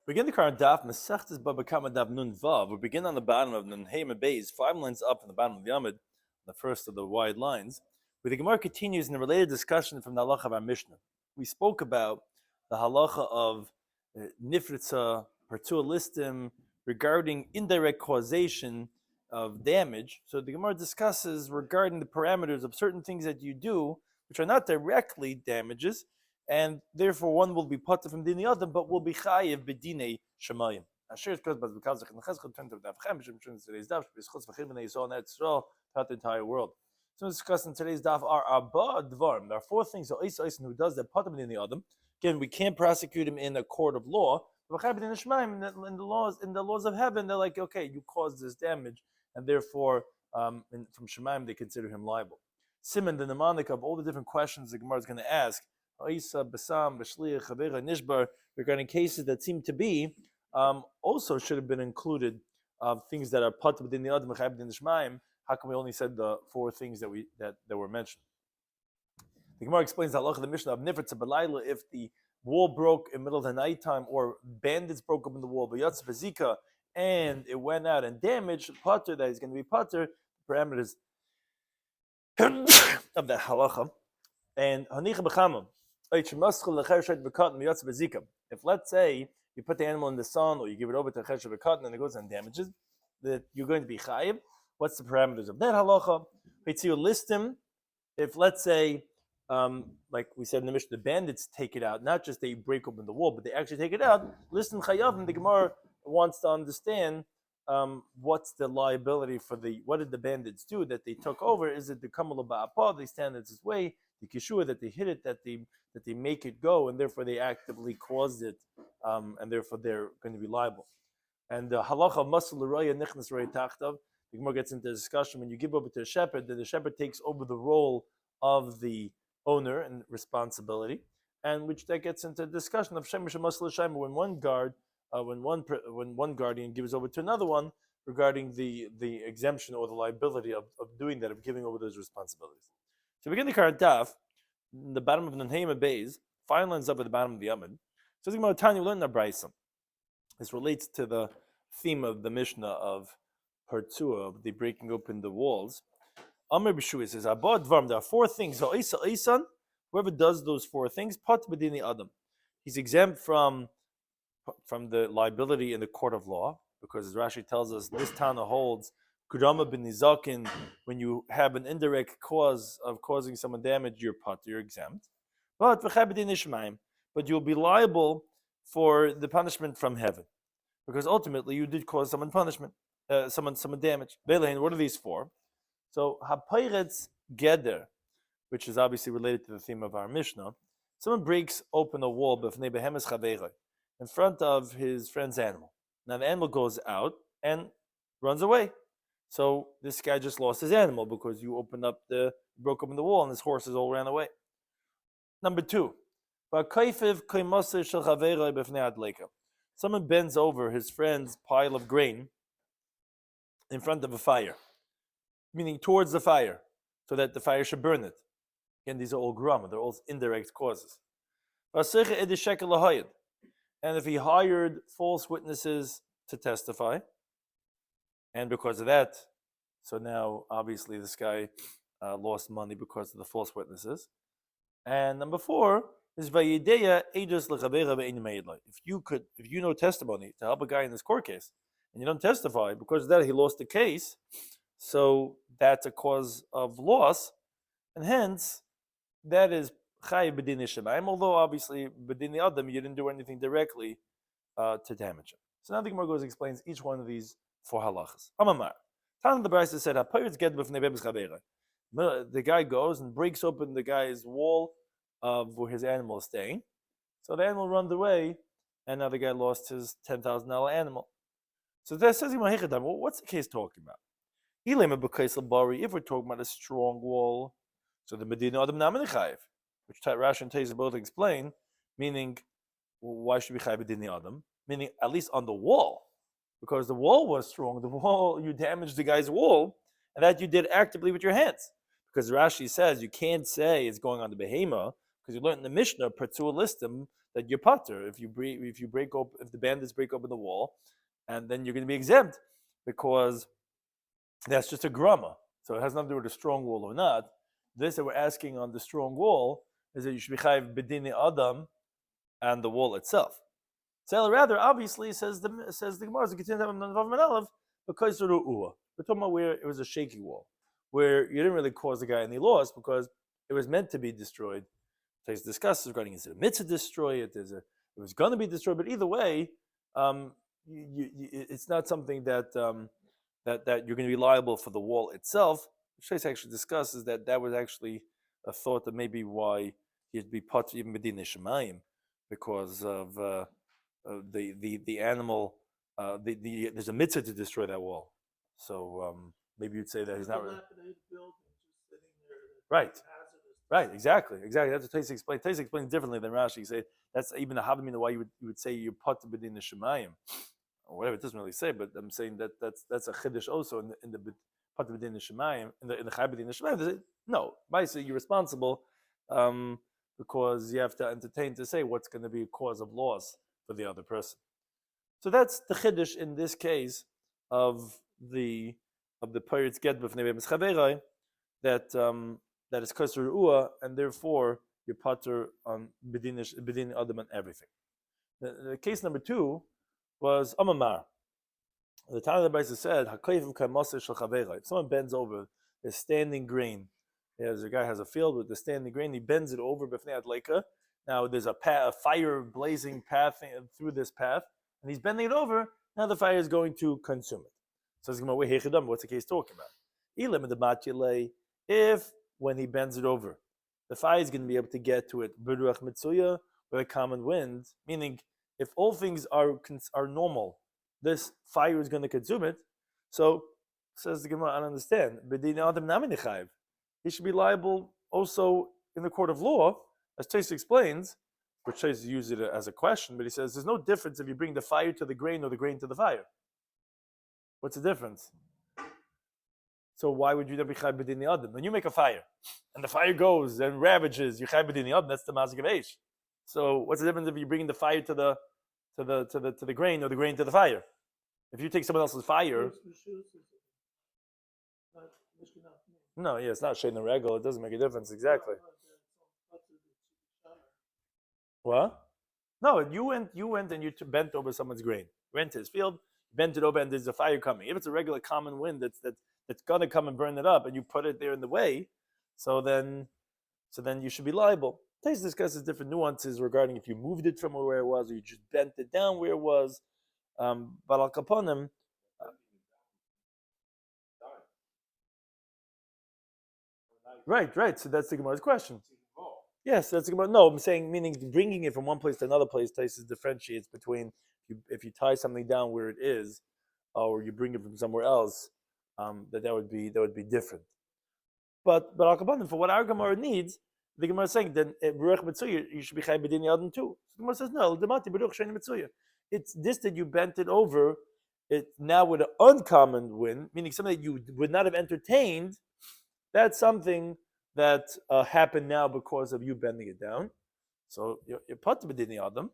Begin the current Daf Mesechtes Bava Kama Daf Nun Vav. We begin on the bottom of Nun Hey Beis, 5 lines up in the bottom of the Yomid, the first of the wide lines, where the Gemara continues in a related discussion from the halacha of our Mishnah. We spoke about the halacha of nifritza, partua listim, regarding indirect causation of damage. So the Gemara discusses regarding the parameters of certain things that you do, which are not directly damages, and therefore one will be put from dini adam, but will be chayiv b'dinei shemayim. Asher because but because the chesed turn to the Daf today's Daf b'schutz v'chim b'nei Yisrael and Yisrael throughout the entire world. So discussing today's Daf are abba dvarim. There are 4 things that Isa who does that put him in the adam. Again, we can't prosecute him in a court of law. But in the laws of heaven, they're like, okay, you caused this damage, and therefore, from Shemaim, they consider him liable. Simon, the mnemonic of all the different questions the Gemara is going to ask, regarding cases that seem to be, also should have been included things that are put within the Adam within the Shemaim. How come we only said the 4 things that were mentioned? The Gemara explains the halacha of the Mishnah of nifritza b'layla, if the wall broke in the middle of the nighttime, or bandits broke open the wall, v'yatz v'zika, and it went out and damaged potter, that is going to be potter, parameters of the halacha. And hanicha b'chama, if let's say you put the animal in the sun, or you give it over to a chesed v'katan and it goes and damages, that you're going to be chayiv. What's the parameters of that halacha? Listim, if let's say, like we said in the Mishnah, the bandits take it out, not just they break open the wall, but they actually take it out. Listen, chayavim, the Gemara wants to understand what's the liability for what did the bandits do that they took over? Is it the kamal ba'apa, they stand in its way, the kishua that they hit it, that they make it go, and therefore they actively caused it, and therefore they're going to be liable. And the halacha of masal l'raya nichnas raya tachtav, the Gemara gets into a discussion when you give over to a shepherd, that the shepherd takes over the role of the owner and responsibility, and which that gets into a discussion of shemesh masal l'shayim, when one guardian gives over to another one regarding the exemption or the liability of doing that, of giving over those responsibilities. So begin the current Daf, the bottom of Nunheima Bays, 5 lines up at the bottom of the Yomid. So the Gemara Tanya learned Brayso. This relates to the theme of the Mishnah of Partua, of the breaking open the walls. Amr B'Shui says, Abba Dvarim, there are 4 things. So whoever does those 4 things, Pat B'dini Adam, he's exempt from the liability in the court of law, because as Rashi tells us, this Tana holds Kudama bin Nizakin, when you have an indirect cause of causing someone damage, you're exempt. But you'll be liable for the punishment from heaven, because ultimately you did cause someone punishment, someone damage. What are these 4? So Hapayretz Geder, which is obviously related to the theme of our Mishnah. Someone breaks open a wall in front of his friend's animal. Now the animal goes out and runs away. So this guy just lost his animal because you broke open the wall and his horses all ran away. Number 2, someone bends over his friend's pile of grain in front of a fire, meaning towards the fire, so that the fire should burn it. Again, these are all grama, they're all indirect causes. And if he hired false witnesses to testify, and because of that, so now obviously this guy lost money because of the false witnesses. And number 4 is vayideya edus lechaveira ve'ein meidlai. If you know testimony to help a guy in this court case, and you don't testify, because of that he lost the case, so that's a cause of loss, and hence that is chay b'dinei shemayim. Although obviously b'dinei adam you didn't do anything directly to damage him. So now the Gemara goes and explains each one of these 4 halachas. Amamar, Tan the Brayso said, the guy goes and breaks open the guy's wall of where his animal is staying. So the animal runs away, and now the guy lost his $10,000 animal. So that says, well, what's the case talking about? If we're talking about a strong wall, so the Medina Adam Naman Chayiv, which Rashi and Teiz both explain, meaning, why should we Chayiv Medina Adam? Meaning, at least on the wall, because the wall was strong. The wall, you damaged the guy's wall, and that you did actively with your hands. Because Rashi says you can't say it's going on the behema, because you learned in the Mishnah, Partua Listim, that you're potter if the bandits break open the wall, and then you're going to be exempt because that's just a grama. So it has nothing to do with a strong wall or not. This that we're asking on the strong wall is that you should be chayiv b'dinei adam and the wall itself. So rather, obviously, says the Gemara, because we're talking about where it was a shaky wall, where you didn't really cause the guy any loss because it was meant to be destroyed. So he's discussed regarding is it a mitzvah to destroy it? It was going to be destroyed, but either way, it's not something that that you're going to be liable for the wall itself. Shais actually discusses that was actually a thought that maybe why he'd be put even medina shemayim because of the animal. There's a mitzvah to destroy that wall. So maybe you'd say that he's not really right. Right, exactly. That's what Taisa explains. Taisa explains differently than Rashi. You say that's even a havamina why you would say you're put medina shemayim or whatever. It doesn't really say, but I'm saying that's a chiddush also in the Pat b'din shemayim in the Chai b'din shemayim. No, basically you're responsible because you have to entertain to say what's going to be a cause of loss for the other person. So that's the chiddush in this case of the pirates get b'fnei b'mischaverai that is kosher ruah, and therefore you're pater on b'din adam and everything. The case number 2 was Amamar. The time of the Brisa said, if someone bends over a standing grain, a guy has a field with the standing grain, he bends it over b'fnei adleika. Now there's a fire blazing path through this path, and he's bending it over. Now the fire is going to consume it. So what's the case talking about? If when he bends it over, the fire is going to be able to get to it b'ruach mitzuya with a common wind, meaning if all things are normal, this fire is going to consume it. So, says the Gemara, I don't understand. He should be liable also in the court of law, as Chase explains, which Chase uses it as a question, but he says there's no difference if you bring the fire to the grain or the grain to the fire. What's the difference? So why would you not be chayv b'din adam? When you make a fire, and the fire goes and ravages, you chayv b'din adam. That's the mazik of eish. So what's the difference if you bring the fire to the grain or the grain to the fire? If you take someone else's fire, no, it's not shein regel. It doesn't make a difference exactly. What? No, you went and you bent over someone's grain. You went to his field, bent it over, and there's a fire coming. If it's a regular common wind that's gonna come and burn it up, and you put it there in the way, so then you should be liable. Tais discusses different nuances regarding if you moved it from where it was or you just bent it down where it was. But al kaponim, right. So that's the Gemara's question. Yes, that's the Gemara. No, I'm saying meaning bringing it from one place to another place. Tais differentiates between if you tie something down where it is, or you bring it from somewhere else. That would be different. But al kaponim, for what our Gemara needs. The Gemara is saying then you should be chayv b'din adam too. So the Gemara says no. It's this that you bent it over. It now with an uncommon wind, meaning something that you would not have entertained. That's something that happened now because of you bending it down. So you're pat b'din adam,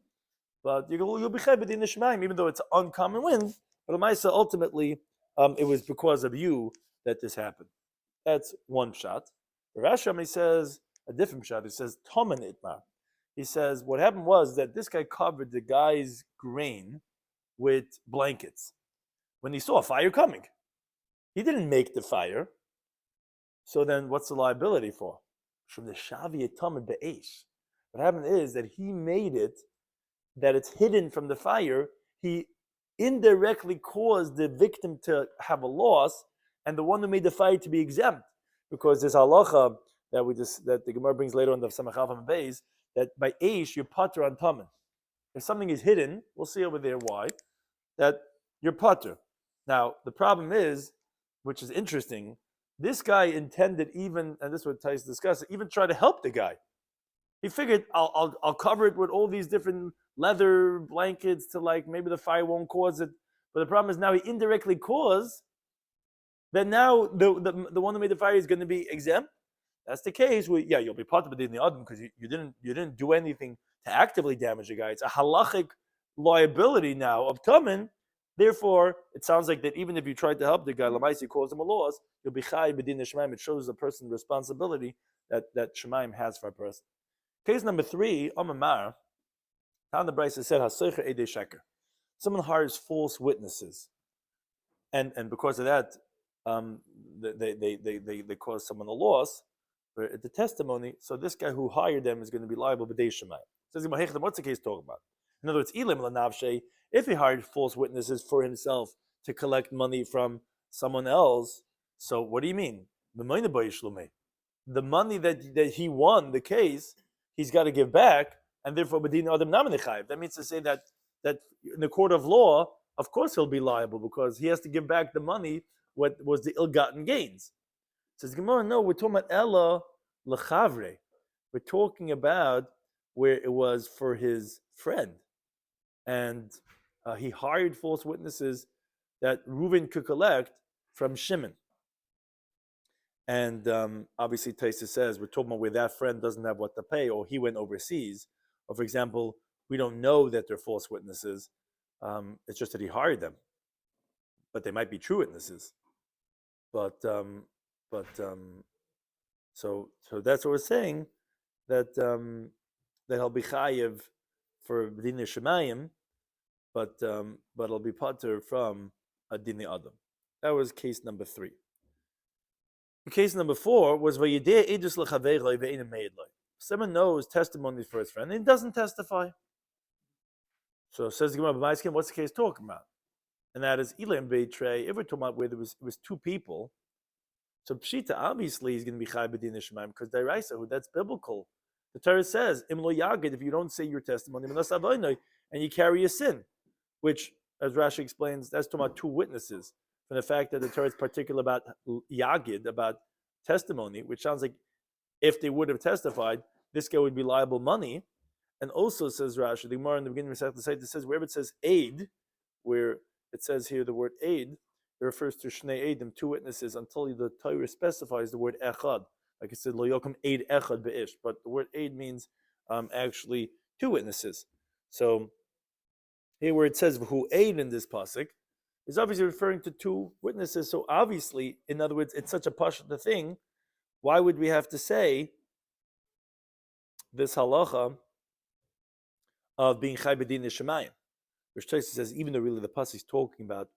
but you'll be chayv b'din shemayim even though it's an uncommon wind. But ultimately, it was because of you that this happened. That's one shot. Rashi says. A different shot. He says Toman Itmar. He says what happened was that this guy covered the guy's grain with blankets. When he saw a fire coming, he didn't make the fire. So then, what's the liability for? From the Shavi Toman Be'esh. What happened is that he made it that it's hidden from the fire. He indirectly caused the victim to have a loss, and the one who made the fire to be exempt, because this halacha that the Gemara brings later on the Samachal and Beis, that by Eish you're pater on Taman. If something is hidden, we'll see over there why, that you're pater. Now the problem is, which is interesting, this guy intended even, and this is what Tais discussed, even try to help the guy. He figured I'll cover it with all these different leather blankets to maybe the fire won't cause it. But the problem is now he indirectly caused that now the one who made the fire is going to be exempt. that's the case, you'll be part of the adam because you didn't do anything to actively damage the guy. It's a halachic liability now of Tamin. Therefore, it sounds like that even if you tried to help the guy, Lamaisi calls him a loss, you'll be Chai B'din Shemaim. It shows the person's responsibility that Shemaim has for a person. Case number 3, Amamar, how the Brisa said, Hasoicher Edei Sheker. Someone hires false witnesses. And because of that, they cause someone a loss for the testimony. So this guy who hired them is going to be liable B'dei Shemaim. Says, what's the case talking about? In other words, Ilim Lanavshe, if he hired false witnesses for himself to collect money from someone else, so what do you mean? The money that he won the case, he's got to give back, and therefore that means to say that in the court of law, of course he'll be liable because he has to give back the money what was the ill-gotten gains. Says Gemara, no, we're talking about Ella Lechavre. We're talking about where it was for his friend. And he hired false witnesses that Reuven could collect from Shimon. And obviously Taisa says, we're talking about where that friend doesn't have what to pay, or he went overseas. Or for example, we don't know that they're false witnesses. It's just that he hired them. But they might be true witnesses. So that's what we're saying, that he'll be chayiv for B'dinei Shemayim, but it'll be pater from a Dinei Adam. That was case number 3. Case number 4 was Vayidei Edus L'Chaveiroi Ve'einem Meid Loi. Someone knows testimonies for his friend and he doesn't testify. So it says the Gemara, what's the case talking about? And that is Ilam Beitrei. If we're talking about where it was 2 people, so Pshita obviously is going to be Chai B'dinei Shemayim because Dairaisa, that's biblical. The Torah says, Im lo yagid, if you don't say your testimony, and you carry a sin, which, as Rashi explains, that's talking about 2 witnesses. From the fact that the Torah is particular about yagid, about testimony, which sounds like if they would have testified, this guy would be liable money. And also, says Rashi, the Gemara in the beginning of the Masechta says, wherever it says aid, where it says here the word aid, it refers to Shnei Eidim, 2 witnesses, until the Torah specifies the word echad. Like it said, lo yokum aid echad be'ish. But the word aid means actually 2 witnesses. So here where it says who aid in this pasuk is obviously referring to 2 witnesses. So obviously, in other words, it's such a pashut thing. Why would we have to say this halacha of being chai b'dinei shemayim? Which Tosfos says, even though really the pasuk is talking about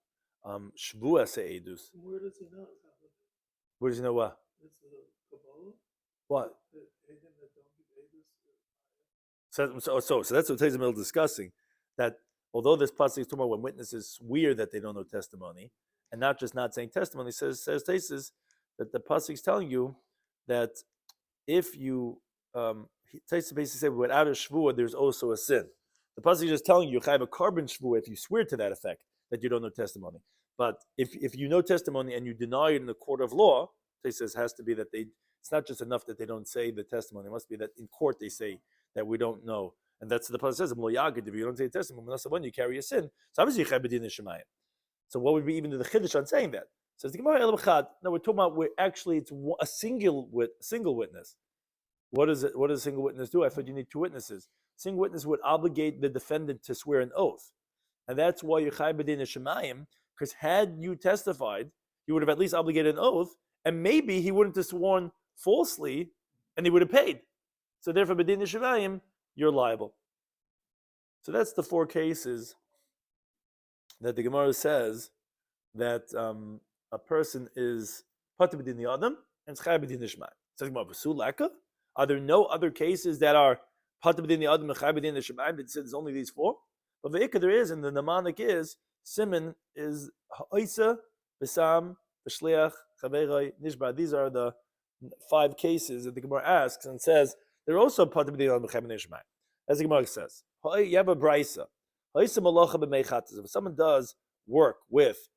shvua se'edus. Where does he know? Where does he know what? It's the Kabbalah. What? That don't give Edus. So that's what Tosfos is discussing. That although this pasuk is talking about when witnesses swear that they don't know testimony, and not just not saying testimony, says Tosfos that the pasuk is telling you that if you Tosfos basically said without a shvua, there's also a sin. The pasuk is just telling you have a carbon shvua if you swear to that effect that you don't know testimony. But if you know testimony and you deny it in the court of law, Tosfos has to be that it's not just enough that they don't say the testimony. It must be that in court they say that we don't know. And that's the pasuk says, if you don't say testimony, unless when you carry a sin. So obviously you chai b'dinei shemayim. So what would be even the chiddush on saying that? Says the Gemara El B'chad. No, we're talking about where actually it's a single witness. What does a single witness do? I thought you need 2 witnesses. Single witness would obligate the defendant to swear an oath, and that's why you chai b'dinei shemayim. Because had you testified, you would have at least obligated an oath, and maybe he wouldn't have sworn falsely, and he would have paid. So therefore, b'dinei shemayim, you're liable. So that's the 4 cases that the Gemara says that a person is patur b'dinei adam and chai b'dinei shemayim. Says Gemara, v'su leka? Are there no other cases that are patur b'dinei adam and chai b'dinei shemayim that says only these 4? But the ikka there is, and the mnemonic is, Simon is ha'isa, b'sam, b'shliach, chaveiroi, nishbar. These are the 5 cases that the Gemara asks and says they're also patur b'dinei adam and chai b'dinei shemayim. As the Gemara says, you have a brisa. If someone does work with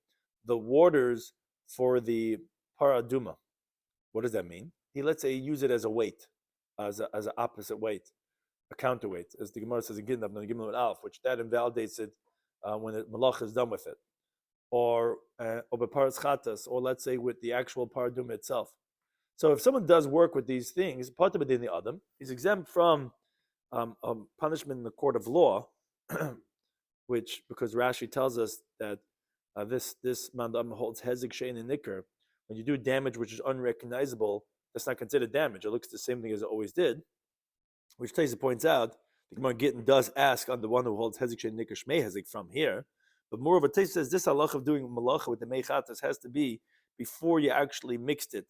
the waters for the paraduma, what does that mean? Let's say use it as a weight, as an opposite weight, a counterweight, as the Gemara says in Gimel, the Gimel Alf, which that invalidates it when the malach is done with it, or beparas chatas, or let's say with the actual paraduma itself. So if someone does work with these things, patur b'dinei adam, he's exempt from punishment in the court of law, which because Rashi tells us that this mandam holds hezek shein and nicker. When you do damage which is unrecognizable, that's not considered damage. It looks the same thing as it always did. Which Taisa points out, the Gemara Gittin does ask on the one who holds hezek shein nicker shmei hezek from here. But moreover, Taisa says this halach of doing malacha with the meichatas has to be before you actually mixed it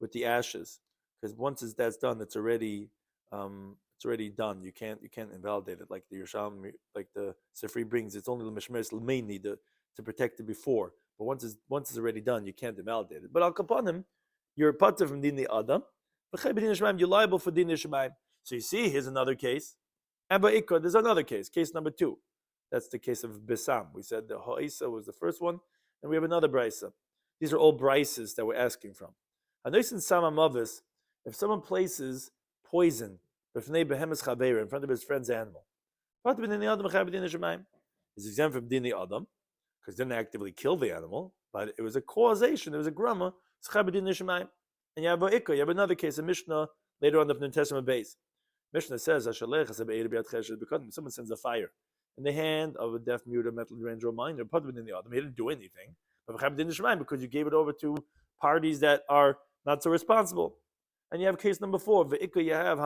with the ashes, because once that's done, it's already done. You can't invalidate it like the Yerushalmi, like the Sifri brings. It's only the mishmeres l'meini to protect it before. But once it's already done, you can't invalidate it. But al kapanim, you're patur from dinei adam. You're liable for dinei shemaim. So you see, here's another case. And by ikka, there's another case number 2. That's the case of Bisam. We said the ha'isa was the first one, and we have another brisa. These are all brises that we're asking from. If someone places poison in front of his friend's animal, he's exempt from dini adam because he didn't actively kill the animal, but it was a causation, it was a grama. And you have another case, a Mishnah later on the New Testament base. Mishnah says, someone sends a fire in the hand of a deaf, mute, or mentally deranged or minor, he didn't do anything, because you gave it over to parties that are not so responsible. And you have case number 4. You have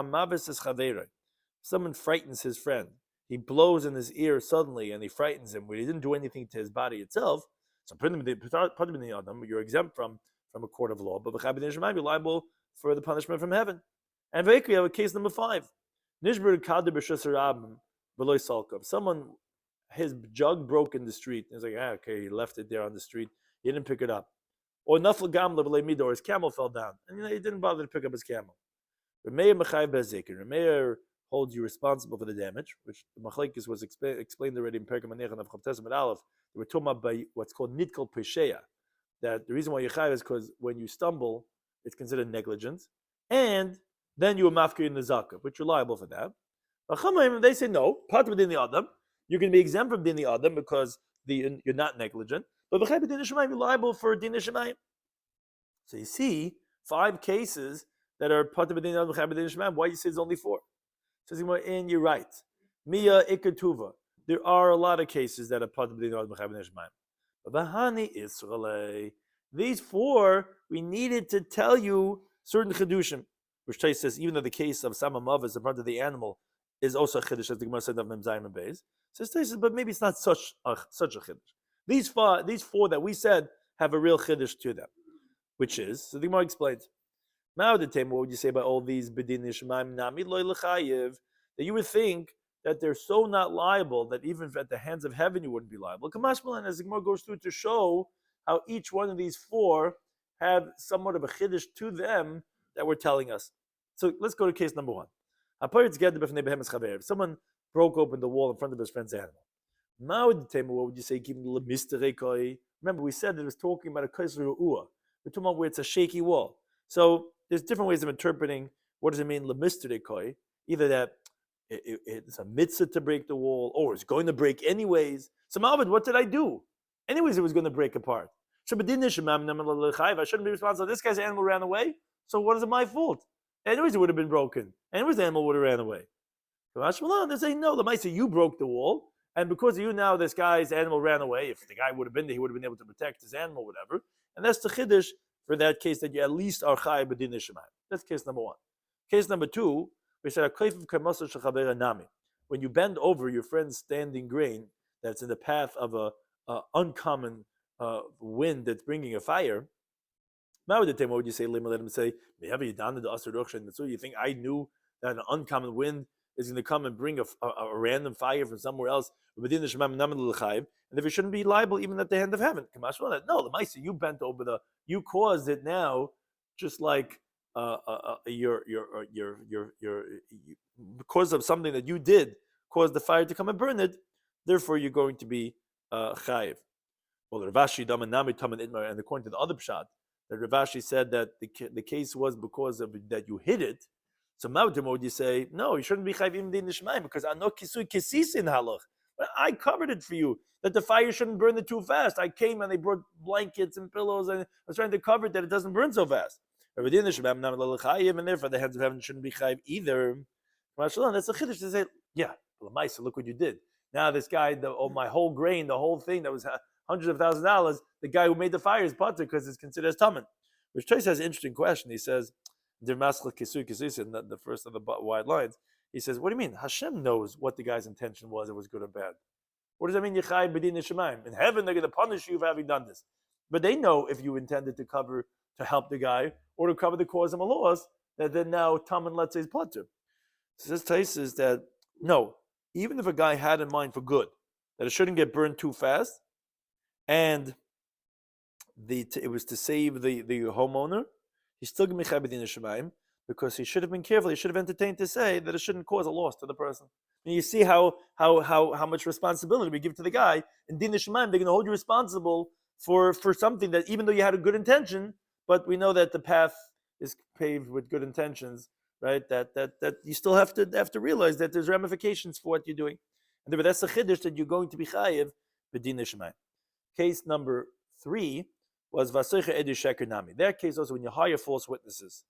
someone frightens his friend. He blows in his ear suddenly and he frightens him, but he didn't do anything to his body itself. So you're exempt from a court of law, but you're liable for the punishment from heaven. And you have a case number 5. Someone, his jug broke in the street. He's like, okay, he left it there on the street. He didn't pick it up. Or or his camel fell down, and he didn't bother to pick up his camel. Remeir holds you responsible for the damage, which the machlekes was explained already in Perek Manechan of Chav Tesem Aleph. They were talking about by what's called nitkel pesheya, that the reason why you're chayav is because when you stumble, it's considered negligence, and then you are mafkir in the zakah, which you're liable for that. They say no, part of the adam, you're going to be exempt from dini adam because you're not negligent. But you're liable for din shemayim. So you see 5 cases that are patur b'din adam b'chayim shemayim. Why you say it's only 4? Says and you're right. Mia ikatuva. There are a lot of cases that are patur b'din adam b'chayim shemayim. But bahani Israelay. These 4 we needed to tell you certain chedushim, which Tais says even though the case of samamav in front of the animal is also a chiddush as the Gemara said of Mem Zayin and Beis. Says Tais says, but maybe it's not such a chiddush. These 4 that we said have a real chiddush to them, which is, so the Gemara explains, what would you say about all these bedin nishmaim nami loy lechayev, that you would think that they're so not liable that even at the hands of heaven you wouldn't be liable. Kamashmalan, as the Gemara goes through to show how each one of these 4 have somewhat of a chiddush to them that we're telling us. So let's go to case number 1. If someone broke open the wall in front of his friend's animal, what would you say? Remember, we said that it was talking about a kaiser u'ah. We're talking about where it's a shaky wall. So there's different ways of interpreting what does it mean lemistere. Either that it's a mitzvah to break the wall, or it's going to break anyways. So Malvin, what did I do? Anyways, it was going to break apart. I shouldn't be responsible. This guy's animal ran away, so what is it my fault? Anyways, it would have been broken. Anyways, the animal would have ran away. They're saying, no, the Maisa, you broke the wall. And because of you now, this guy's animal ran away. If the guy would have been there, he would have been able to protect his animal, whatever. And that's the chiddush for that case that you at least are chayav b'din shemayim. That's case number 1. Case number 2, we said a kleif of kamasar shechaber nami. When you bend over your friend's standing grain that's in the path of a uncommon wind that's bringing a fire. Now, what would you say? Let him say, so you think I knew that an uncommon wind is going to come and bring a random fire from somewhere else, and if it shouldn't be liable even at the hand of heaven. No, the Maisa, you bent over you caused it now, just like your because of something that you did caused the fire to come and burn it. Therefore, you're going to be chayiv. Well, Ravashi Dam and Nami Tam and Itmar, and according to the other pshat, that Ravashi said that the case was because of that you hid it. So Mautim, would you say, no, you shouldn't be chayiv im din nishmayim because I know kisui kisis in halach. I covered it for you, that the fire shouldn't burn it too fast. I came and they brought blankets and pillows and I was trying to cover it that it doesn't burn so fast. And therefore the hands of heaven shouldn't be chayiv either. That's a chiddush to say, yeah, look what you did. Now this guy, my whole grain, the whole thing that was hundreds of $1,000s, the guy who made the fire is potter because it's considered as tamen. Which Trace has an interesting question. He says, in the first of the wide lines, he says, what do you mean? Hashem knows what the guy's intention was, it was good or bad. What does that mean? Yechai b'din shemaim. In heaven, they're going to punish you for having done this. But they know if you intended to help the guy or to cover the cause of a loss, that then now tamen, let's say, is potter. So this Trace is that no, even if a guy had in mind for good, that it shouldn't get burned too fast, and it was to save the homeowner, he's still going to be Mechai B'din Shemaim because he should have been careful. He should have entertained to say that it shouldn't cause a loss to the person. And you see how much responsibility we give to the guy. In Din Shemaim, they're going to hold you responsible for something that even though you had a good intention, but we know that the path is paved with good intentions, right? That you still have to realize that there's ramifications for what you're doing. And that's the chiddush that you're going to be chayiv B'din Shemaim. Case number 3 was Vasoicha Edu Sheker Nami. That case also when you hire false witnesses,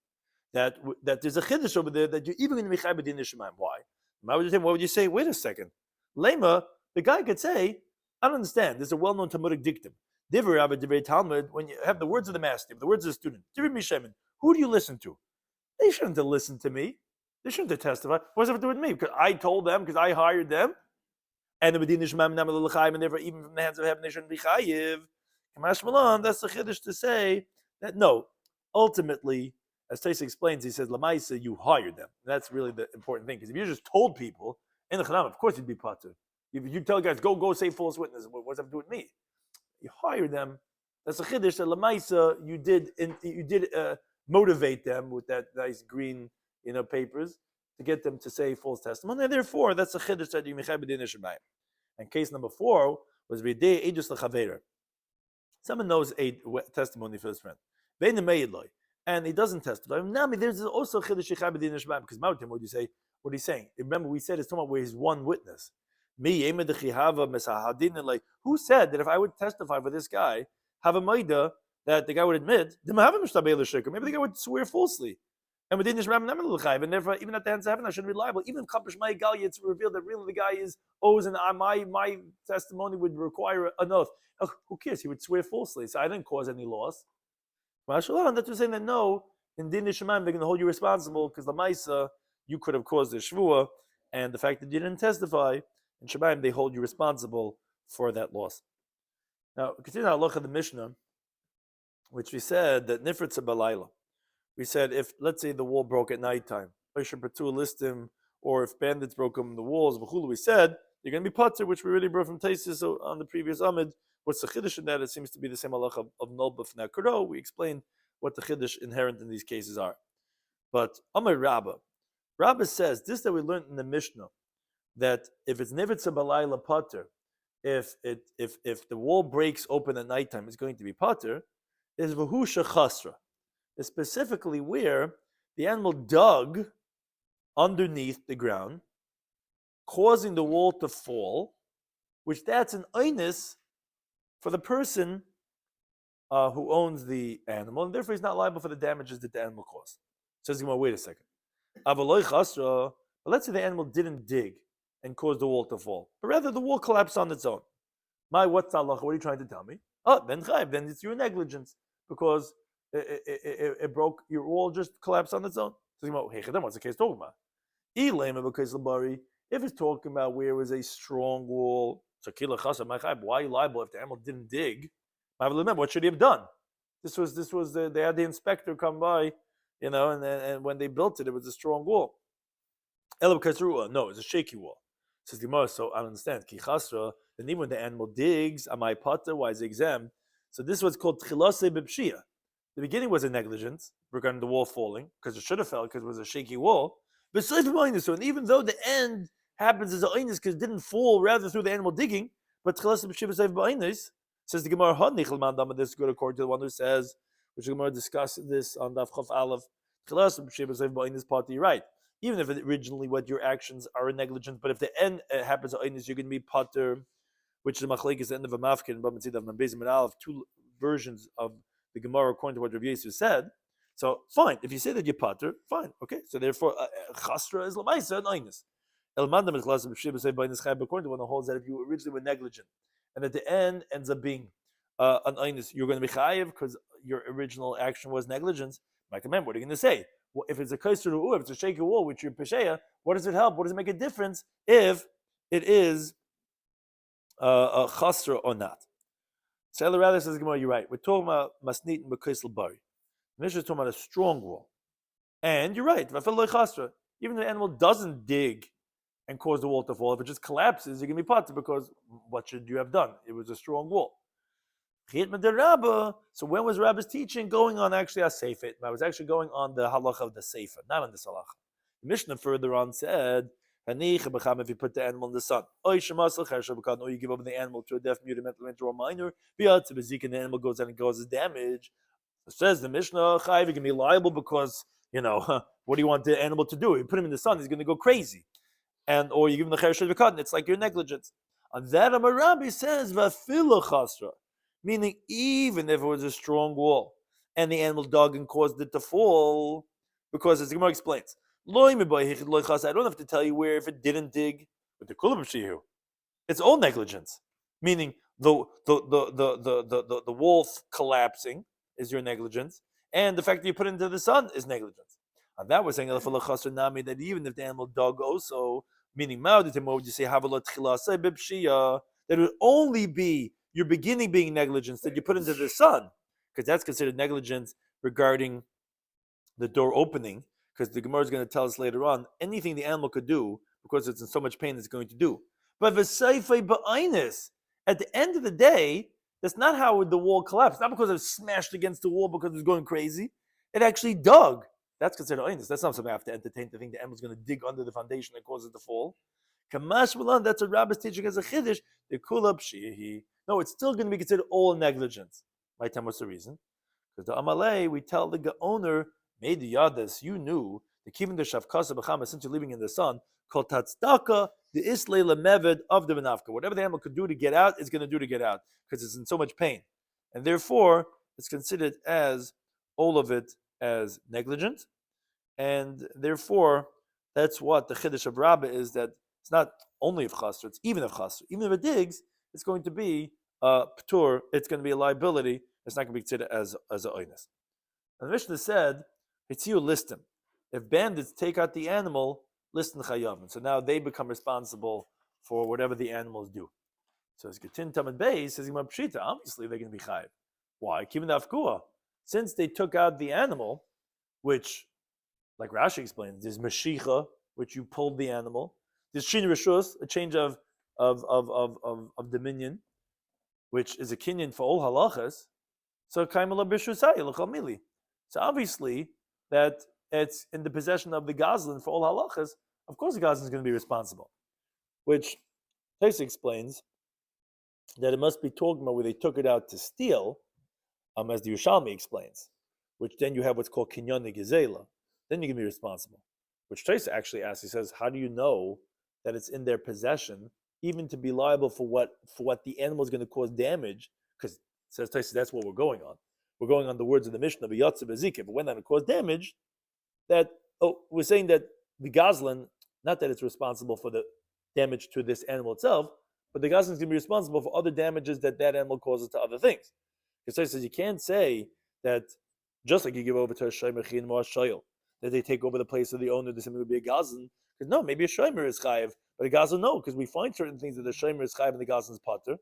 that there's a chiddush over there that you're even going to be chayiv B'din Shemaim. Why? What would you say? Wait a second. Lema, the guy could say, I don't understand. There's a well-known Talmudic dictum. Divrei Rabbi Divrei Talmud, when you have the words of the master, the words of the student, Divrei Mishemin, who do you listen to? They shouldn't have listened to me. They shouldn't have testified. What's it to do with me? Because I told them, because I hired them. And the B'din Shemaim Nam L'Chaim, and therefore even from the hands of heaven they shouldn't be chayiv. Kamash Malon, that's the chiddush to say that no, ultimately, as Taisa explains, he says, Lamaisa, you hired them. And that's really the important thing. Because if you just told people, in the Chanam, of course you'd be patur. If you tell guys, go say false witness, what's that to do with me? You hire them. That's a chiddush that Lamaisa, you did motivate them with that nice green, papers to get them to say false testimony. And therefore, that's a chiddush that you mechai b'din shemayim. And case number 4 was v'idei edus l'chaveira. Someone knows a testimony for his friend. And he doesn't testify. Now, there's also chiddush mechai b'din shemayim because Mautim, what do you say? What are you saying? Remember, we said it's talking about where he's one witness. Who said that if I would testify for this guy, have a maida that the guy would admit, maybe the guy would swear falsely. And within this and therefore, even at the hands of heaven, I shouldn't be liable. Even if Kapish Mai Galia, it's revealed that really the guy owes, and my testimony would require an oath. Who cares? He would swear falsely, so I didn't cause any loss. That's just saying that no, in Din Shemaim, they're going to hold you responsible because the Maisa, you could have caused the Shvua, and the fact that you didn't testify, in Shemaim, they hold you responsible for that loss. Now, continue our look at the Mishnah, which we said that Nifritza Balayla. We said if, let's say, the wall broke at nighttime, or if bandits broke on the walls, we said you're going to be patur, which we already brought from Taisis on the previous Amid. What's the chiddush in that? It seems to be the same halacha of Nolba Fnakaro. We explained what the chiddush inherent in these cases are. But Amar Rabba says this that we learned in the Mishnah, that if it's Nivitza Balayla patur, if the wall breaks open at nighttime, it's going to be patur, is Vahu Shechasra. Is specifically where the animal dug underneath the ground, causing the wall to fall, which that's an oinus for the person who owns the animal, and therefore he's not liable for the damages that the animal caused. Says Gemara, wait a second. Avaloi chasra, but let's say the animal didn't dig and caused the wall to fall, but rather the wall collapsed on its own. What's Allah? What are you trying to tell me? Then chayv, then it's your negligence because it broke, your wall just collapsed on its own. So what's the case talking about? If it's talking about where it was a strong wall, why are you liable if the animal didn't dig? What should he have done? This was they had the inspector come by, and when they built it, it was a strong wall. No, it's a shaky wall. Says the Gemara, so I don't understand. Then even when the animal digs, am I pata? Why is it exempt? So this is what's called tchilase b'pshia. The beginning was a negligence regarding the wall falling, because it should have fell because it was a shaky wall. But and even though the end happens as a oinus because it didn't fall rather through the animal digging, but says the Gemara, this is good according to the one who says, which the Gemara discussed this on Daf Chof Aleph, party, right? Even if originally what your actions are a negligence, but if the end happens as oinus, you're going to be patur, which the machlek is the end of a mafkin, but two versions of the Gemara according to what Rabbi Yosef said. So fine, if you say that you're pater, fine, okay. So therefore, chasra is lamaisa and einus. El mandam is class of shiba say by nischay according to one who holds that if you originally were negligent, and at the end ends up being an einus, you're going to be chayiv because your original action was negligence. Like, remember, what are you going to say? Well, if it's a kaiser ru'u, if it's a shaky wall, which you're pesheya, what does it help? What does it make a difference if it is a chasra or not? So Ella rather says, you're right. We're talking about masnit and b'kaisel bari. Mishnah is talking about a strong wall. And you're right. Even if the animal doesn't dig and cause the wall to fall, if it just collapses, you're going to be pater because what should you have done? It was a strong wall. So when was Rabbi's teaching going on actually a sefer? I was actually going on the halacha of the sefer, not on this halacha. The Mishnah further on said, if you put the animal in the sun, or you give over the animal to a deaf, mute, mental, or minor, and the animal goes out and causes damage. It says the Mishnah, you can be liable because, what do you want the animal to do? You put him in the sun, he's going to go crazy. Or you give him the cheresh v'katan, it's like your negligence. And that Rabbi says, v'afila chasra, meaning even if it was a strong wall and the animal dug and caused it to fall, because as the Gemara explains, I don't have to tell you where if it didn't dig with the kulab shiur, it's all negligence. Meaning the wall collapsing is your negligence, and the fact that you put it into the sun is negligence. And that was saying that even if the animal dug also, meaning you say that it would only be your beginning being negligence that you put into the sun, because that's considered negligence regarding the door opening, because the Gemara is going to tell us later on anything the animal could do because it's in so much pain it's going to do. But at the end of the day, that's not how the wall collapsed. Not because it was smashed against the wall because it was going crazy. It actually dug. That's considered einus. That's not something I have to entertain to think the animal's going to dig under the foundation and cause it to fall. Kamash Milan, that's a Rabbi's teaching as a chiddush. The kulab shihi. No, it's still going to be considered all negligence. My time, what's the reason? Because the Amalei, we tell the owner, made the yadas, you knew the keeping the shavkasa b'chama since you're living in the sun. Called tatzdaka the islay lemeved of the benafka. Whatever the animal could do to get out, it's going to do to get out because it's in so much pain, and therefore it's considered as all of it as negligent, and therefore that's what the chiddush of Rabbah is, that it's not only of chasr, it's even of chasr. Even if it digs, it's going to be ptur. It's going to be a liability. It's not going to be considered as a oinus. And the Mishnah said, "Hitziu listim." If bandits take out the animal, listen chayavim. So now they become responsible for whatever the animals do. So as Getin Tamid Bey says, obviously they're going to be chayiv. Why? Kivin dafkua. Since they took out the animal, which, like Rashi explains, there's mashicha, which you pulled the animal. There's shin rishus, a change of dominion, which is a kinyan for all halachas. So kaimala b'shusay l'chol mili. So obviously that it's in the possession of the gazlan for all halachas. Of course, the gazlan is going to be responsible. Which Taisa explains that it must be talking about where they took it out to steal, as the Yerushalmi explains. Which then you have what's called kinyan gezela. Then you can be responsible. Which Taisa actually asks. He says, "How do you know that it's in their possession, even to be liable for what the animal is going to cause damage?" Because says Taisa, that's what we're going on. We're going on the words of the Mishnah, "V'yatzav ezikah." But when that would cause damage, that we're saying that the gazlan, not that it's responsible for the damage to this animal itself, but the gazlan is going to be responsible for other damages that animal causes to other things. Because Taisa says you can't say that just like you give over to a shomer chin or a shoyel, that they take over the place of the owner, this would be a gazlan. Because no, maybe a shomer is chayiv, but a gazlan no, because we find certain things that the shomer is chayiv and the gazlan is pater.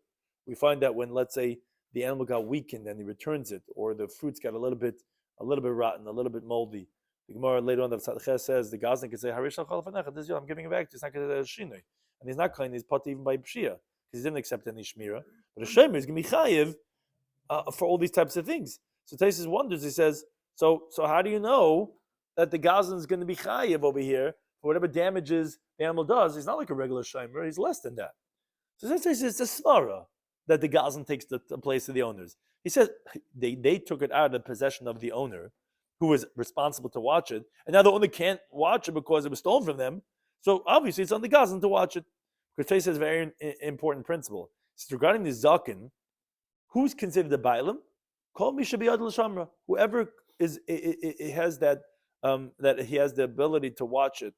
We find that when, let's say, the animal got weakened and he returns it, or the fruits got a little bit rotten, a little bit moldy. The Gemara later on the Tzadcheh says the gazlan can say, "Harish al chalafanecha, this I'm giving it back. It's not going to shinoi," and he's not claiming he's pater even by pshia because he didn't accept any shmira. But a shomer is going to be chayiv for all these types of things. So Taisus wonders. He says, "So how do you know that the gazlan is going to be chayiv over here for whatever damages the animal does? He's not like a regular shomer; he's less than that." So Taisus it's a svara that the gazlan takes the place of the owners. He says they took it out of the possession of the owner, who was responsible to watch it, and now the owner can't watch it because it was stolen from them. So obviously it's on the gazlan to watch it. Because Taisus says a very important principle. So regarding the zaken, who's considered a bailam? Call me shabi adl shamra. Whoever it has that that he has the ability to watch it.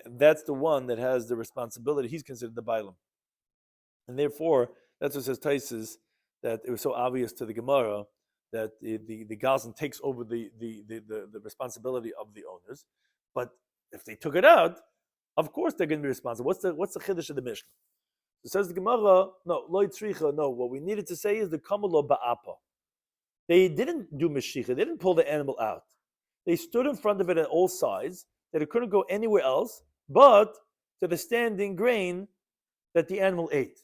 That's the one that has the responsibility. He's considered the Bailam. And therefore, that's what says Taisus, that it was so obvious to the Gemara that the Gazan takes over the responsibility of the owners. But if they took it out, of course they're going to be responsible. What's the chiddush of the Mishnah? It says the Gemara, no, loy tzricha, no. What we needed to say is the kamalo ba'apa. They didn't do meshicha. They didn't pull the animal out. They stood in front of it at all sides, that it couldn't go anywhere else, but to the standing grain that the animal ate.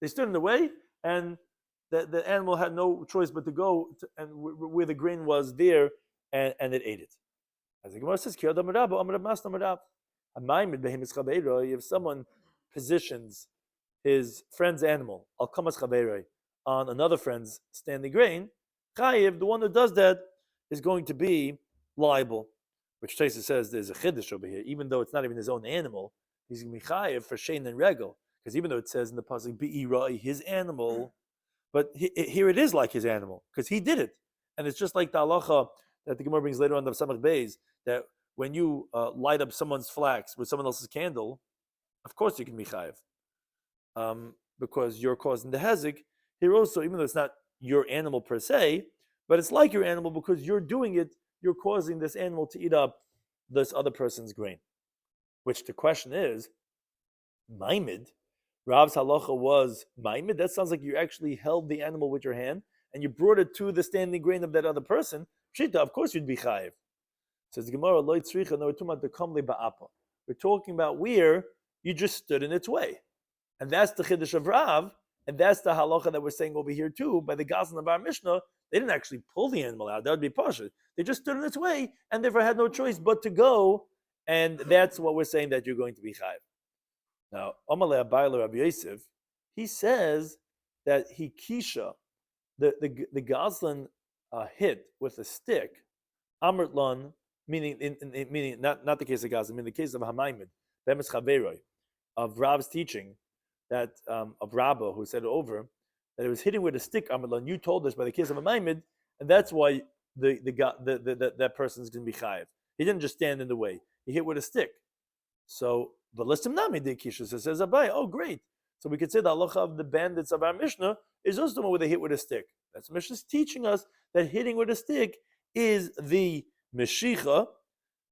They stood in the way, and the animal had no choice but to go and where the grain was there, and it ate it. As the Gemara says, if someone positions his friend's animal, on another friend's standing grain, chayiv, the one who does that, is going to be liable. Which Taisa says there's a chiddush over here, even though it's not even his own animal, he's going to be chayiv for shein and regel. Because even though it says in the pasuk bi'irai, his animal, but here it is like his animal because he did it, and it's just like the halacha that the Gemara brings later on the Samach Beis, that when you light up someone's flax with someone else's candle, of course you can be chayiv, because you're causing the hezek. Here also, even though it's not your animal per se, but it's like your animal because you're doing it. You're causing this animal to eat up this other person's grain. Which the question is, Maimid. Rav's halacha was Maimid. That sounds like you actually held the animal with your hand and you brought it to the standing grain of that other person. Shita, of course you'd be chayiv. Says the Gemara, Lo tzricha, no, we're talking about the kamli ba'apa. We're talking about where you just stood in its way. And that's the chiddush of Rav, and that's the halacha that we're saying over here too, by the Gazan of our Mishnah. They didn't actually pull the animal out. That would be pasha. They just stood in its way and therefore had no choice but to go. And that's what we're saying that you're going to be chayiv. Now, Amalei Abayla Rabbi Yosef, he says that he kisha, the Gazlan hit with a stick, Amrtlan, meaning meaning not the case of Gazlan, meaning the case of Hamaimid, Bemes Chaveroi, of Rav's teaching, that of Rabbah who said it over, that it was hitting with a stick, Amrtlan. You told us by the case of Hamaimid, and that's why that person's going to be chayiv. He didn't just stand in the way; he hit with a stick. So the listim nami de kisha says Abai. Oh, great! So we could say the halacha of the bandits of our Mishnah is also the one where they hit with a stick. That's Mishnah's teaching us that hitting with a stick is the meshicha,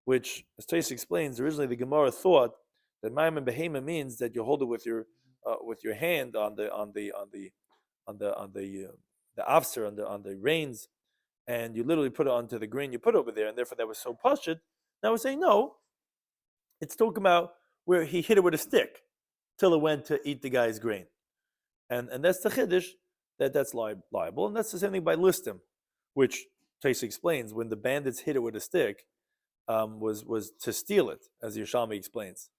which, as Tais explains, originally the Gemara thought that ma'am and behema means that you hold it with your hand on the afser on the reins, and you literally put it onto the grain you put over there, and therefore that was so pashut. Now we're saying no. It's talking about where he hit it with a stick till it went to eat the guy's grain, and that's the chiddush that's liable, and that's the same thing by listim, which Taisa explains when the bandits hit it with a stick was to steal it, as Yerushalmi explains,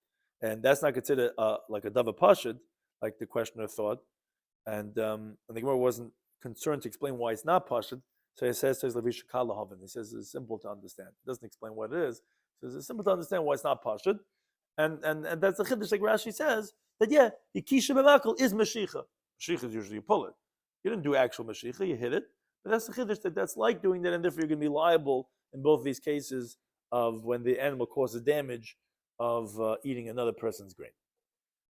and that's not considered like a dava pashut, like the questioner thought, and the Gemara wasn't concerned to explain why it's not pashut, so he says Levisha Kalahavin. He says it's simple to understand. It doesn't explain what it is. So it's simple to understand why it's not pashut. And that's the chiddush, like Rashi says, that yeah, Yikisha b'makol is Mashicha. Mashicha is usually you pull it. You didn't do actual Mashicha, you hit it. But that's the chiddush, that's like doing that, and therefore you're going to be liable in both these cases of when the animal causes damage of eating another person's grain.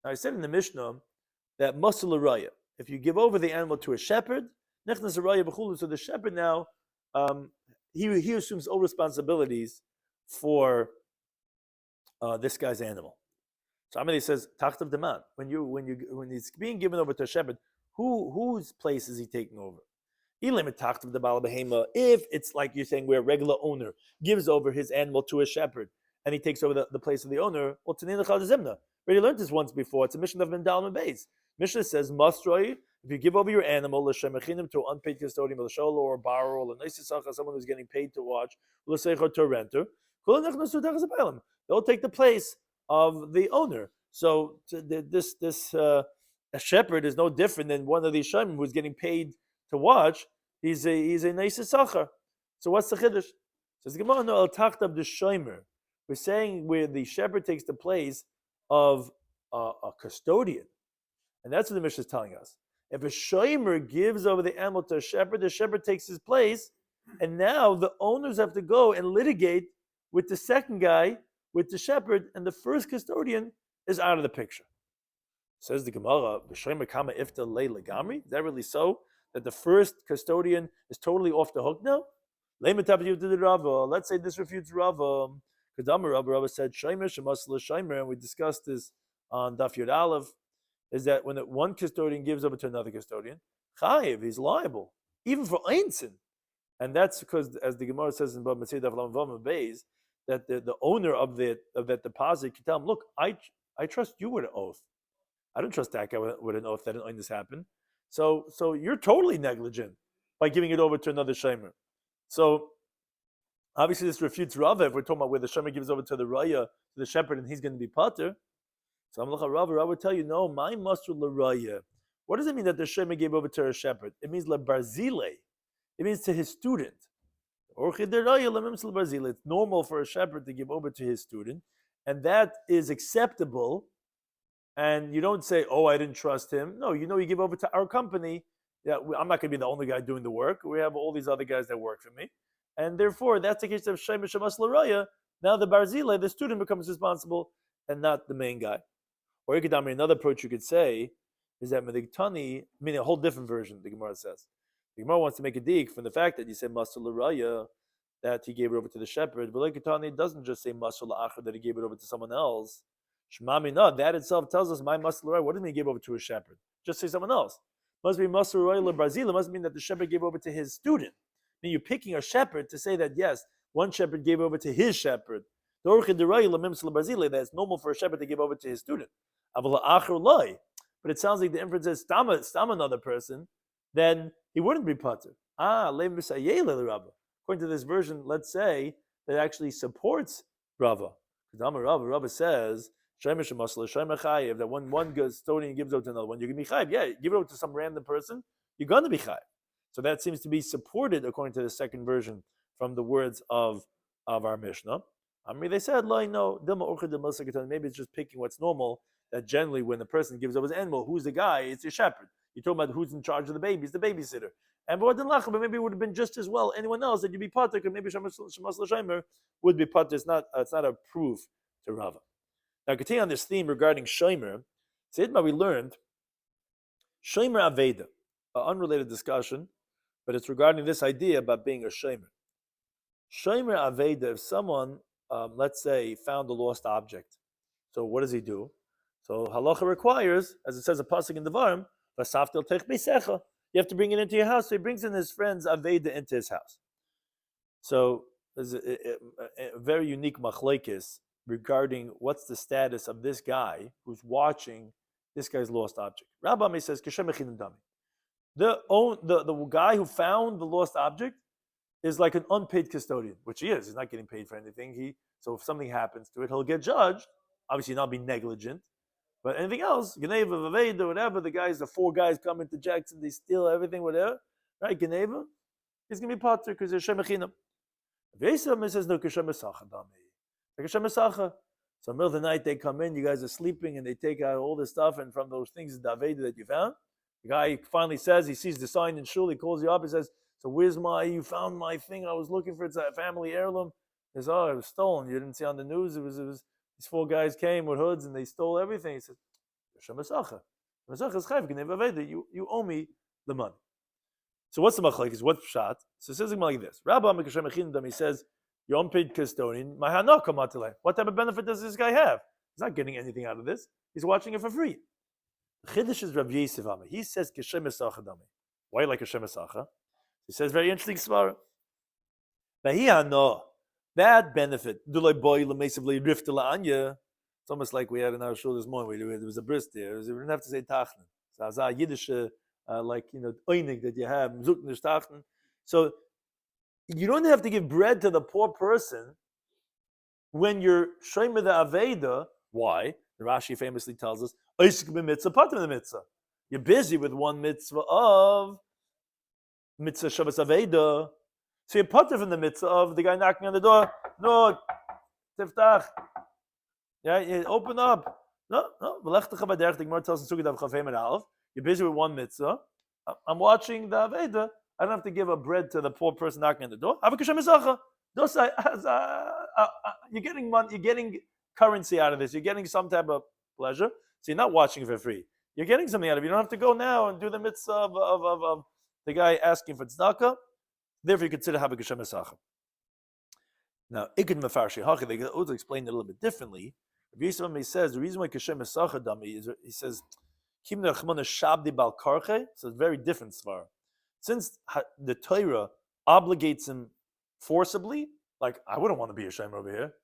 Now I said in the Mishnah that muscle raya, if you give over the animal to a shepherd, nechnas raya b'chulu, so the shepherd now, he assumes all responsibilities for this guy's animal. So Amelie says, "Tachtav deman." When it's being given over to a shepherd, whose place is he taking over? If it's like you're saying, where a regular owner gives over his animal to a shepherd and he takes over the place of the owner, well, we already learned this once before. It's a mission of Mendal and Beis. Mishnah says, "Masroi." If you give over your animal to an unpaid custodian, or a borrower, or someone who's getting paid to watch, to a renter, they'll take the place of the owner. So a shepherd is no different than one of these shemim who's getting paid to watch. He's a nice sachar. So what's the chiddush? Says the Gemara, no, al tachtav the shomer. We're saying where the shepherd takes the place of a custodian, and that's what the Mishnah is telling us. If a shomer gives over the animal to a shepherd, the shepherd takes his place, And now the owners have to go and litigate with the second guy, with the shepherd, and the first custodian is out of the picture. Says the Gemara, B'Shloimy Kama Ifta Lei Legamri. Is that really so? That the first custodian is totally off the hook now? Let's say this refutes Rava. Rava said Shomer Shemas L'Shomer, and we discussed this on Daf Yod Aleph, is that when one custodian gives over to another custodian, Chayiv, he's liable, even for Einsin. And that's because, as the Gemara says in Bava Kama Daf, that the owner of that deposit can tell him, look, I trust you with an oath. I don't trust that guy with an oath that didn't let this happen. So you're totally negligent by giving it over to another shomer. So obviously this refutes Rava if we're talking about where the shomer gives over to the raya, to the shepherd, and he's going to be pater. So Rava would tell you, no, my masur l'raya. What does it mean that the shomer gave over to a shepherd? It means lebarzile. It means to his student. It's normal for a shepherd to give over to his student, and that is acceptable. And you don't say, oh, I didn't trust him. No, you give over to our company. Yeah, I'm not going to be the only guy doing the work. We have all these other guys that work for me. And therefore, that's the case of Shomer Shemas L'Raya. Now the Barzile, the student, becomes responsible and not the main guy. Or another approach you could say is that Medigtani, meaning a whole different version, the Gemara says. The Gemara wants to make a dig from the fact that you say Masur L'Raya, that he gave it over to the shepherd. But Medigtani doesn't just say Masur L'Achar, that he gave it over to someone else. Shmamina, that itself tells us my Masur L'Raya. What does it mean he gave over to a shepherd? Just say someone else. Must be Masur L'Raya L'Barzil. It must mean that the shepherd gave over to his student. I mean, you're picking a shepherd to say that, yes, one shepherd gave over to his shepherd. That's normal for a shepherd to give over to his student. But it sounds like the inference is stam another person, then he wouldn't be pater. According to this version, let's say that actually supports Rava. Rava says that when one custodian gives over to another one, you're going to be chayiv. Yeah, give it over to some random person, you're going to be chayiv. So that seems to be supported according to the second version from the words of our Mishnah. I mean, they said, maybe it's just picking what's normal, that generally when the person gives over his animal, who's the guy? It's your shepherd. You're talking about who's in charge of the baby, it's the babysitter. And but maybe it would have been just as well anyone else that you'd be pater, because maybe Shemas L'Shomer would be pater. It's not a proof to Rava. Now, continuing on this theme regarding Shomer, we learned Shomer Aveda, an unrelated discussion, but it's regarding this idea about being a Shomer. Shomer Aveda, if someone, let's say, found a lost object, so what does he do? So halacha requires, as it says a pasuk in Devarim, you have to bring it into your house. So he brings in his friend's Aveda into his house. So there's a very unique machlekes regarding what's the status of this guy who's watching this guy's lost object. Rabbi says, the guy who found the lost object is like an unpaid custodian, which he is. He's not getting paid for anything. So if something happens to it, he'll get judged. Obviously, not be negligent. But anything else, Geneva, Vaveda, whatever, the 4 guys come into Jackson, they steal everything, whatever, right? Geneva, he's going to be pater because there's Shemachinam. Vesam says, no, Kishemasacha, like a Shemasacha. So, middle of the night, they come in, you guys are sleeping, and they take out all this stuff, and from those things, the Aveda that you found, the guy finally says, he sees the sign in shul, he calls you up, he says, so where's you found my thing I was looking for, it's a family heirloom. He says, oh, it was stolen, you didn't see on the news, it was these 4 guys came with hoods and they stole everything. He said, Shemasacha. Shemasacha is chayv, Geneva Aveda, you owe me the money. So what's the machlekes? What's pshat? So it says like this. Rabbi Mikashem Echinadam, he says, you're unpaid custodian, what type of benefit does this guy have? He's not getting anything out of this. He's watching it for free. Chiddush is Rabbi Yosef. He says, Kishemasacha dami. Why like a Shemasacha? He says very interesting svara. That benefit, it's almost like we had in our show this morning. There was a bris there. We didn't have to say tachnen. So as a Yiddish, oinig that you have, tachnen. So you don't have to give bread to the poor person when you're shomer the aveda. Why? The Rashi famously tells us, you're busy with one mitzvah of mitzvah Shabbos aveda. So you're pater from the mitzvah of the guy knocking on the door. No, tiftach. Yeah, you open up. No. The Gemara tells us you're busy with one mitzvah. I'm watching the Aveda. I don't have to give a bread to the poor person knocking on the door. You're getting money, you're getting currency out of this. You're getting some type of pleasure. So you're not watching for free. You're getting something out of it. You don't have to go now and do the mitzvah of the guy asking for tzedakah. Therefore, you consider having Hashem Esacha. Now, Ikad Mefarshi Hachi, they also explain it a little bit differently. Rabbi Yisrael says the reason why Hashem Esacha Dami is, he says, Kim Nechmona Shabdi Bal Karche, so it's very different svar. Since the Torah obligates him forcibly, like I wouldn't want to be a shamer over here.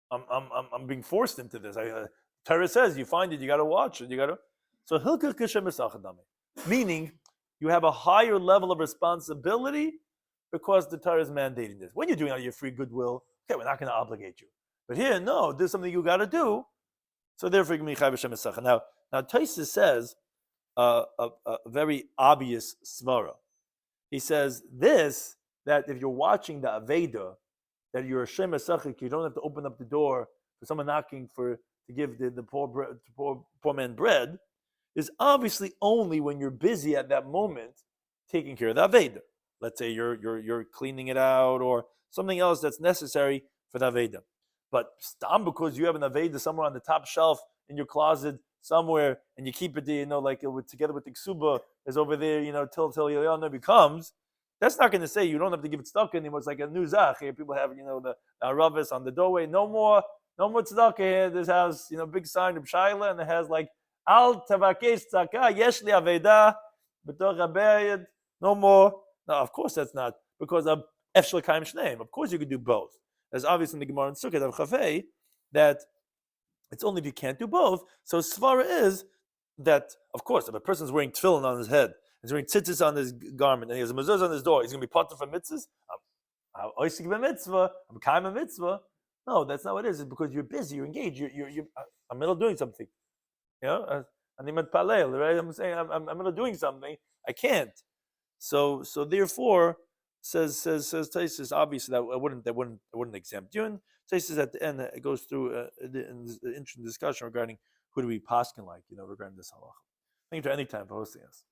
I'm being forced into this. Torah says you find it, you got to watch it, you got to. So Hilkach Hashem Esacha Dami, meaning you have a higher level of responsibility because the Torah is mandating this. When you're doing it out of your free goodwill, okay, we're not going to obligate you. But here, no, this is something you got to do. So therefore, you can be Chayv Hashem Esacha. Now Taisus says a very obvious svara. He says this, that if you're watching the Aveda, that you're a Hashem Esacha, you don't have to open up the door for someone knocking to give the poor man bread, is obviously only when you're busy at that moment taking care of the Aveda. Let's say you're cleaning it out or something else that's necessary for the Aveda. But stam because you have an Aveda somewhere on the top shelf in your closet somewhere and you keep it there, together with the ksuba is over there, till Yomi comes, that's not going to say you don't have to give it tzedakah anymore. It's like a new zach. Here people have, the aravis on the doorway. No more tzedakah here. This has, big sign of Shaila and it has like, Al tavakesh tzedakah, yesh li Aveda, b'tor habayit, no more. No, of course that's not because of efshel kaim shneim. Of course you could do both. There's obvious in the Gemara and Sukkot of Chafei that it's only if you can't do both. So svara is that, of course, if a person's wearing tefillin on his head, he's wearing tzitzis on his garment, and he has a mezuzah on his door, he's going to be potter for mitzvahs. I'm oisik b'mitzvah. I'm kaim a mitzvah. No, that's not what it is. It's because you're busy, you're engaged, you're I'm middle doing something. I'm saying I'm middle doing something. I can't. So therefore, says Taisus, obviously that wouldn't exempt you. And Taisus at the end it goes through an interesting discussion regarding who do we paskin like, regarding this halacha. Thank you to any time for hosting us.